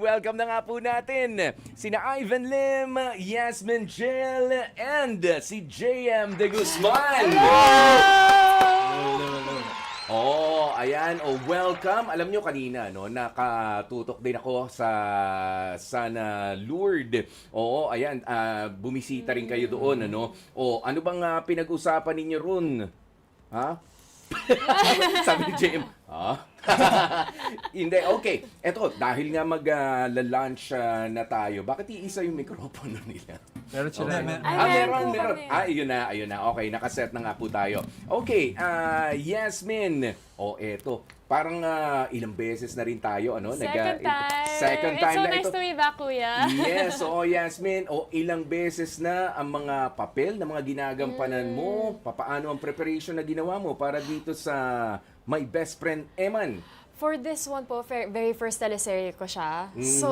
Welcome na nga po natin sina Ivan Lim, Yasmin Jel, and si JM De Guzman. Oh, ayan. Oh, welcome. Alam nyo kanina, no, nakatutok din ako sa Sana Lourdes. Oo, ayan. Bumisita rin kayo doon, ano? Oh, ano bang pinag-usapan ninyo ron? Ha? Sabi ni JM, ha? Hindi, okay. Eto, dahil nga mag-lunch na tayo, bakit iisa yung mikropono nila? Meron sila. Meron. Ayun na. Okay, nakaset na nga po tayo. Okay, Yasmin. Eto, parang ilang beses na rin tayo, ano? Second time. It's so nice to be back, Kuya. Yes, Yasmin. Ilang beses na ang mga papel na mga ginagampanan mo, papaano ang preparation na ginawa mo para dito sa My Best Friend Eman? For this one po, very first teleserye ko siya. So,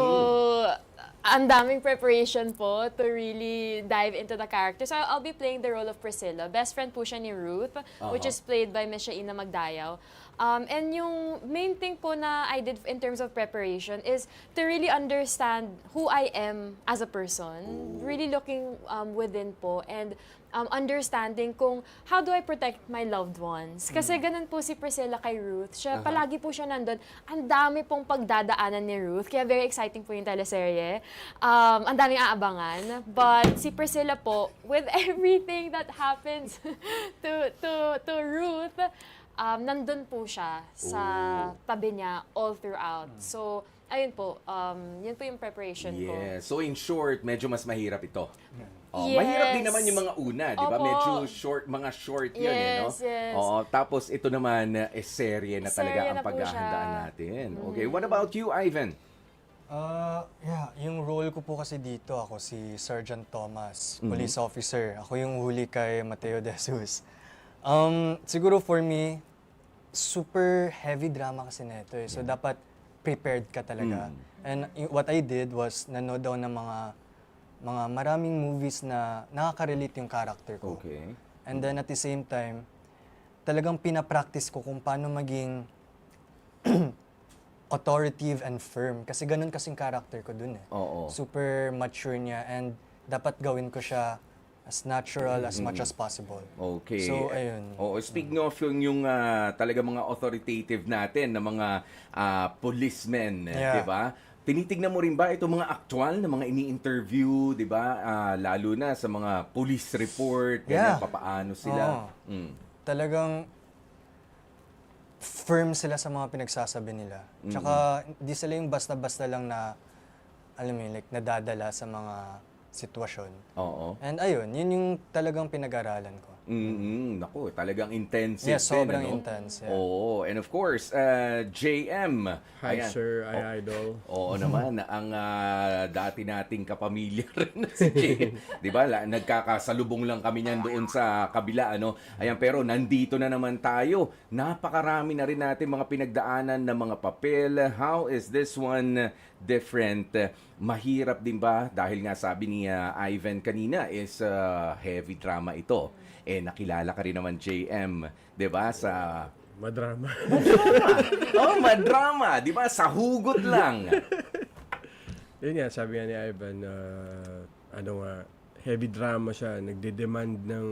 ang daming preparation po to really dive into the character. So, I'll be playing the role of Priscilla. Best friend po siya ni Ruth, which is played by Miss Shaina Magdayaw. And yung main thing po na I did in terms of preparation is to really understand who I am as a person. Really looking within po and understanding kung how do I protect my loved ones. Kasi ganun po si Priscilla kay Ruth. Siya, palagi po siya nandun. Ang dami pong pagdadaanan ni Ruth. Kaya very exciting po yung teleserye. Ang daming aabangan. But si Priscilla po, with everything that happens to Ruth, nandun po siya sa tabi niya all throughout. So, ayun po, yun po yung preparation ko. Yeah. So in short, medyo mas mahirap ito. Yes. Mahirap din naman yung mga una, di ba? Opo. Medyo mga short yun, no? Yes. Tapos ito naman, serye na talaga Serye ang na po paghahandaan siya. natin. Okay, what about you, Ivan? Yung role ko po kasi dito, ako si Sergeant Thomas, police officer. Ako yung huli kay Mateo De Jesus. Siguro for me, super heavy drama kasi nito eh. So dapat prepared ka talaga. And what I did was nanood daw ng mga maraming movies na nakaka-relate yung character ko. Okay. And then at the same time, talagang pinapractice ko kung paano maging authoritative and firm. Kasi ganun kasing character ko dun eh. Oo. Super mature niya and dapat gawin ko siya as natural as much as possible. Okay. So, ayun. Speaking of yung talaga mga authoritative natin na mga policemen, Yeah. di ba? Tinitignan mo rin ba itong mga actual na mga ini-interview, di ba? Lalo na sa mga police report, ganyan, Yeah. papaano sila. Oo. Talagang firm sila sa mga pinagsasabi nila. Tsaka, di sila yung basta-basta lang na, alam mo yun, like, nadadala sa mga sitwasyon. Oo. And ayun, yun yung talagang pinag-aralan ko. Naku, talagang intensive. Yeah, sobrang ano? intense. Yeah. Oo, and of course, JM. Hi, Ayan. sir. Hi, Idol. Oo naman, ang dati nating kapamilya rin na si JM. Di ba? Nagkakasalubong lang kami niyan doon sa kabila. Ano? Ayan, pero nandito na naman tayo. Napakarami na rin natin mga pinagdaanan na mga papel. How is this one different? Mahirap din ba? Dahil nga sabi ni Ivan kanina is heavy drama ito. Nakilala ka rin naman JM, 'di ba? Sa Madrama. madrama, 'di ba? Sa hugot lang. Yun nga, sabi nga ni Ivan, heavy drama siya. Nagde-demand ng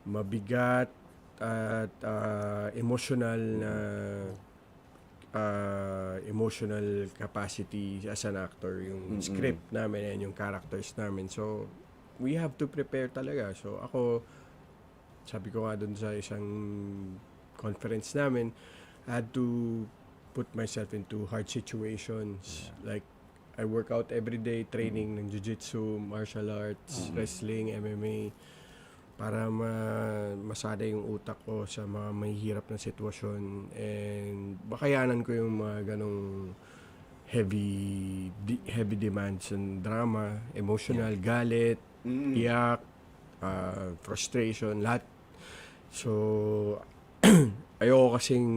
mabigat at emotional capacity as an actor. Yung script namin and yung characters namin. So, we have to prepare talaga. So, ako, sabi ko nga dun sa isang conference namin, I had to put myself into hard situations. Like, I work out every day, training ng jiu-jitsu, martial arts, wrestling, MMA, para masada yung utak ko sa mga mahihirap na sitwasyon. And bakayanan ko yung mga ganong heavy demands and drama, emotional, galit, iyak, frustration, lahat. So, ayoko kasing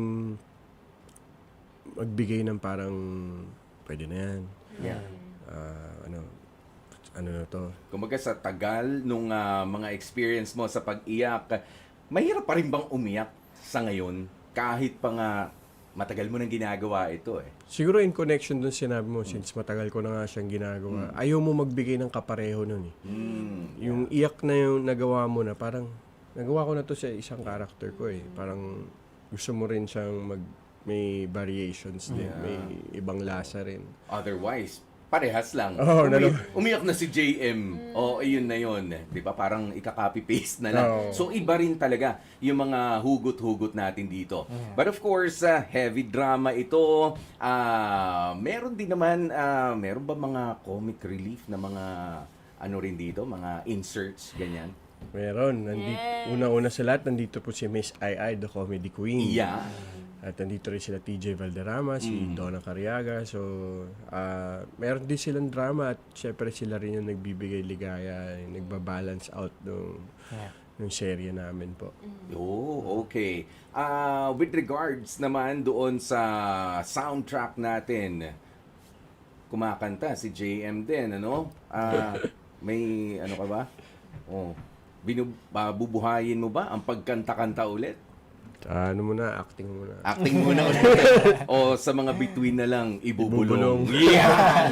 magbigay ng parang pwede na yan. Yeah. Ano na to? Kumbaga sa tagal nung mga experience mo sa pag-iyak, mahirap pa rin bang umiyak sa ngayon kahit pa nga matagal mo nang ginagawa ito eh. Siguro in connection dun sinabi mo, since matagal ko na nga siyang ginagawa, ayaw mo magbigay ng kapareho nun eh. Yung iyak na yung nagawa mo na parang, nagawa ko na to sa isang character ko eh. Parang gusto mo rin siyang may variations din, may ibang lasa rin. Otherwise, parehas lang. Oo, Umiyak na si JM. Ayun na yun. Di ba? Parang ika-copy-paste na lang. Oo. So, iba rin talaga yung mga hugot-hugot natin dito. But of course, heavy drama ito. Meron din naman, meron ba mga comic relief na mga ano rin dito? Mga inserts, ganyan? Meron. Yes. Una-una sa lahat, nandito po si Miss Ai, the comedy queen. Yeah. At nandito rin sila TJ Valderrama, si Donna Cariaga. So, meron din silang drama at syempre sila rin yung nagbibigay ligaya, yung nagbabalance out nung serye namin po. Oh, okay. With regards naman doon sa soundtrack natin, kumakanta si JM din, ano? May ano ka ba? Bubuhayin mo ba ang pagkanta-kanta ulit? Ano muna, acting muna. Acting muna ulit. O sa mga between na lang, ibubulong. Yan!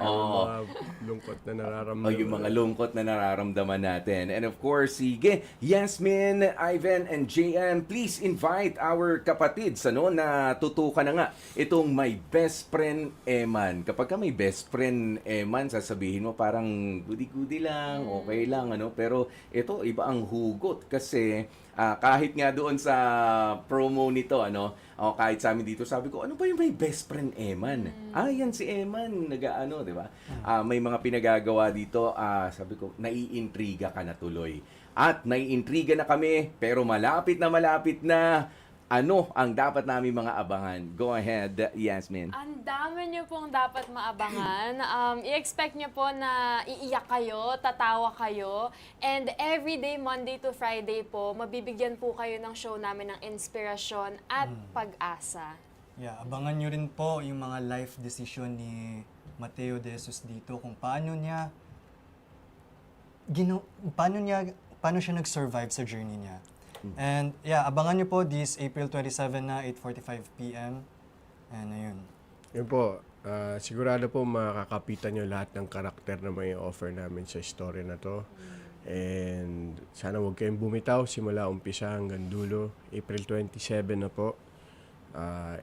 Mga lungkot na nararamdaman. Yung mga lungkot na nararamdaman natin. And of course, sige, Yasmin, Ivan, and JM, please invite our kapatids na tutukan na nga itong My Best Friend Eman. Kapag ka may best friend Eman, sasabihin mo parang goody-goody lang, okay lang, pero ito, iba ang hugot kasi kahit nga doon sa promo nito, kahit sa amin dito, sabi ko, ano ba yung may best friend Eman? Yan si Eman, di ba? May mga pinagagawa dito, sabi ko, naiintriga ka na tuloy. At naiintriga na kami, pero malapit na, ano ang dapat namin mga abangan? Go ahead, Yasmin. Ang dami niyo pong dapat maabangan. I-expect niyo po na iiyak kayo, tatawa kayo, and everyday, Monday to Friday po, mabibigyan po kayo ng show namin ng inspirasyon at pag-asa. Yeah, abangan nyo rin po yung mga life decision ni Mateo De Jesus dito, kung paano siya nag-survive sa journey niya. And yeah, abangan nyo po this April 27 na 8:45 PM. And ayun. Yun po, sigurado po makakapitan nyo lahat ng karakter na may offer namin sa story na to. And sana huwag kayong bumitaw simula umpisa hanggang dulo. April 27 na po.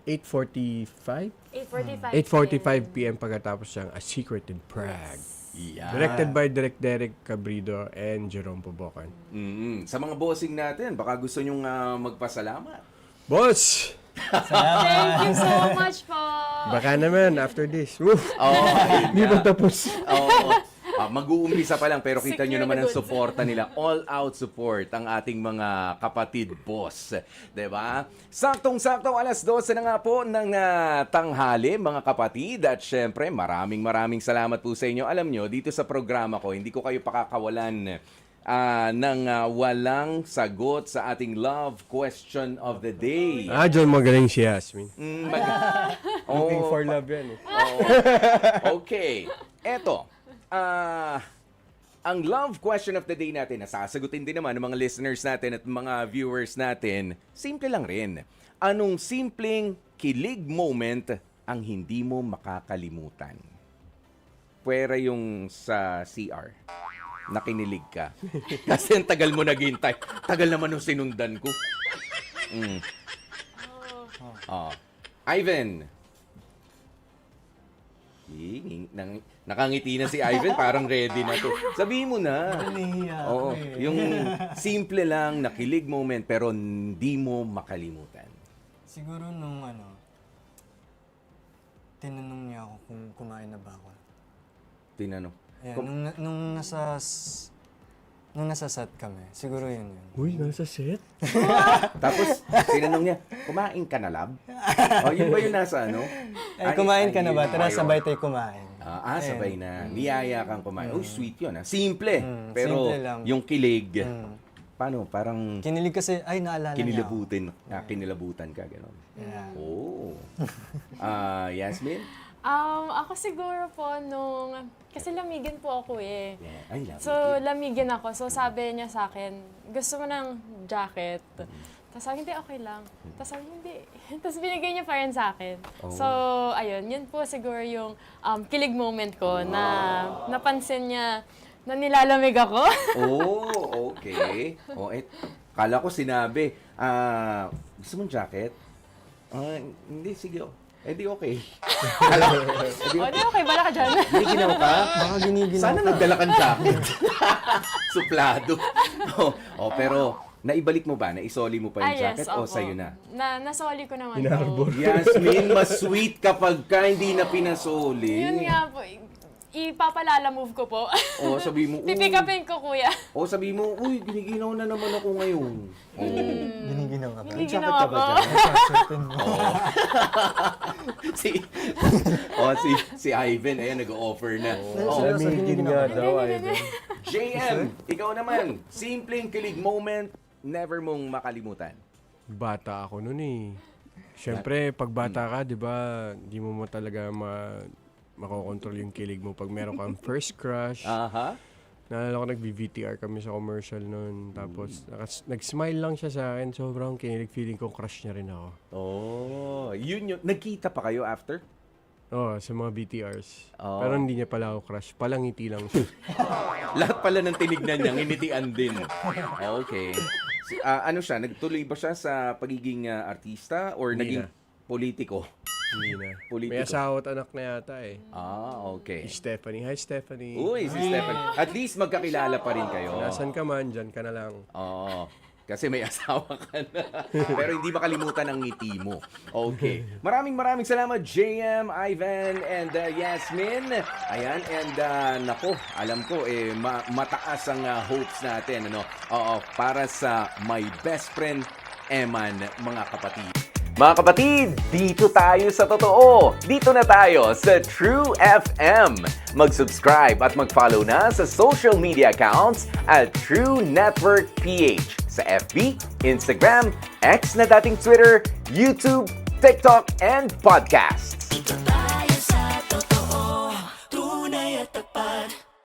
8:45? 8:45 PM pagkatapos ng A Secret in Prague. Yeah. Directed by Direk Derek Cabrido and Jerome Pobocan. Sa mga bossing natin, baka gusto nyong magpasalamat. Boss! Thank you so much po! Baka naman after this. Woof! Ayun Hindi nga. pa tapos. Mag-uumpisa pa lang pero kita nyo Secure naman the ang goods. suporta nila. All-out support ang ating mga kapatid boss. 'Di ba? Saktong-sakto alas 12 na nga po ng tanghali mga kapatid. At syempre maraming salamat po sa inyo. Alam nyo, dito sa programa ko, hindi ko kayo pakakawalan ng walang sagot sa ating love question of the day. John, magaling si Yasmin. Looking Oh, for love yan eh. Okay. Eto. Ang love question of the day natin na sasagutin din naman ng mga listeners natin at mga viewers natin, simple lang rin. Anong simpleng kilig moment ang hindi mo makakalimutan? Pwera yung sa CR. Nakinilig ka. Kasi ang tagal mo naghintay. Tagal naman nung sinundan ko. Ivan. Nakangiti na si Ivan, parang ready na to. Sabihin mo na. Nahihiya ako Oo, eh. yung simple lang, nakilig moment, pero hindi mo makalimutan. Siguro tinanong niya ako kung kumain na ba ako. Tinanong. Ayan, nung nasa set kami, siguro yun. Uy, nasa set? Tapos, tinanong niya, kumain ka na, lab? Yun ba yung nasa ano? Kumain ka na ba? yun. Tara, Ayun. sabay tayo kumain. Sabay na. Niyaya kang kumain. Sweet yun. Simple. Pero simple lang. yung kilig, paano? Parang Kinilig kasi, naalala niya ako. kinilabutan ka, gano'n. Yeah. Oh. Yasmin? Ako siguro po kasi lamigin po ako eh. Yeah. Ay, love So, lamigin ako. So, sabi niya sa akin, gusto mo ng jacket. Tapos sabi, hindi, okay lang. Tapos sabi, hindi. Tapos binigay niya pa rin sa akin. So, ayun, yun po siguro yung kilig moment ko na napansin niya na nilalamig ako. Oh, okay. Kala ko sinabi, gusto mong jacket? Hindi, sige. Di okay. O, di okay, bala ka dyan. Giniginaw ka? Baka giniginaw Sana ka. nagdala kang jacket. Suplado. Pero naibalik mo ba? Naisoli mo pa yung jacket? O opo. sa'yo na? Nasoli ko naman Inarbor. po. Yasmin, mas sweet kapag ka hindi na pinasoli. Yun nga po. Ipapalala move ko po. O sabi mo, Pipick upin ko, kuya. O sabi mo, uy, giniginaw na naman ako ngayon. Giniginaw ka ba? Hindi jacket ginawa ka ba ko. dyan? Certain mo. si si Ivan, ayan, nag-offer na. Seryoso, giniginaw ka ba? JM, ikaw naman, simpleng kilig moment, never mong makalimutan. Bata ako noon eh. Siyempre, pag bata ka, di ba, di mo talaga makokontrol yung kilig mo. Pag meron kang first crush, Aha. naalala ko nag-VTR kami sa commercial noon. Tapos, nag-smile lang siya sa akin. Sobrang kinilig. Feeling ko crush niya rin ako. Oh, yun. Nagkita pa kayo after? Oo, sa mga BTRs. Oh. Pero hindi niya pala ako crush. Palangiti lang siya. Lahat pala ng tinignan niya, nginitian din. Okay. Ano siya, nagtuloy ba siya sa pagiging artista or Hindi naging na. politiko? Hindi na. Politiko. May asawa at anak na yata eh. Okay. Si Stephanie. Hi, Stephanie. Uy, si Stephen. At least magkakilala pa rin kayo. Nasaan ka man? Dyan ka na lang. Oo. Kasi may asawa ka na. Pero hindi makalimutan ang ngiti mo. Okay. Maraming salamat, JM, Ivan, and Yasmin. Ayan, and nako, alam ko, mataas ang hopes natin, ano? Oo, para sa My Best Friend, Eman, mga kapatid. Mga kapatid, dito tayo sa totoo. Dito na tayo sa True FM. Mag-subscribe at mag-follow na sa social media accounts at True Network PH sa FB, Instagram, X na dating Twitter, YouTube, TikTok, and podcast.